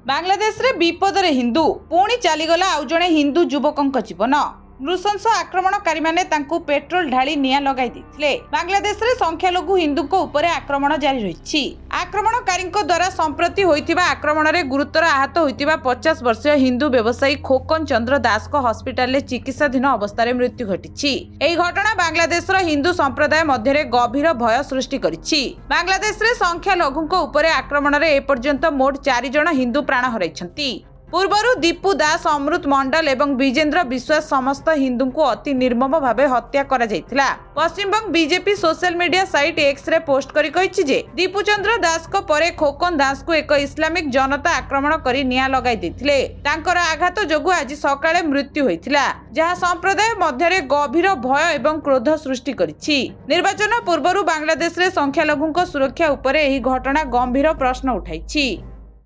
बांग्लादेश रे विपदरे हिंदू पुणी चलीगला आउ जणे हिंदू युवकंक जीवन नृशंस आक्रमणकारी माने तांकु पेट्रोल ढाली निया लगाई दिथिले। बांग्लादेश रे संख्यालघु हिंदूक उपरे आक्रमण जारी रहिछि। आक्रमणकारीक द्वारा संप्रति होइतिबा आक्रमण रे गुरुतर आहत होइतिबा 50 वर्षीय हिंदू व्यवसायी खोकन चंद्र दास को हॉस्पिटल रे चिकित्साधीन अवस्था रे मृत्यु घटिछि। एही घटना बांग्लादेश रो हिंदू संप्रदाय मध्य रे गभीर भय सृष्टि करिछि। बांग्लादेश रे संख्यालघुक उपरे आक्रमण रे एपर्यंत मोट 4 जण हिंदू प्राण हराइछन्ति। पूर्वरु दीपू दास, अमृत मंडल एवं विजेंद्र विश्वास समस्त हिंदू को अति निर्मम भावे हत्या करा जायतिला। पश्चिमबंग BJP social media site X रे पोस्ट करी कहिछि जे दीपू चंद्र दास को परे खोकन दास को एक इस्लामिक जनता आक्रमण करी निया लगाई देथिले। तांकर आघात जोगु आज सकाळे मृत्यु होइतिला, जहा संप्रदाय मध्य रे गभीर भय एवं क्रोध सृष्टि करिछि। निर्वाचन पूर्वरु बांग्लादेश रे संख्यालघुक सुरक्षा उपरे एही घटना गंभीर प्रश्न उठाइछि।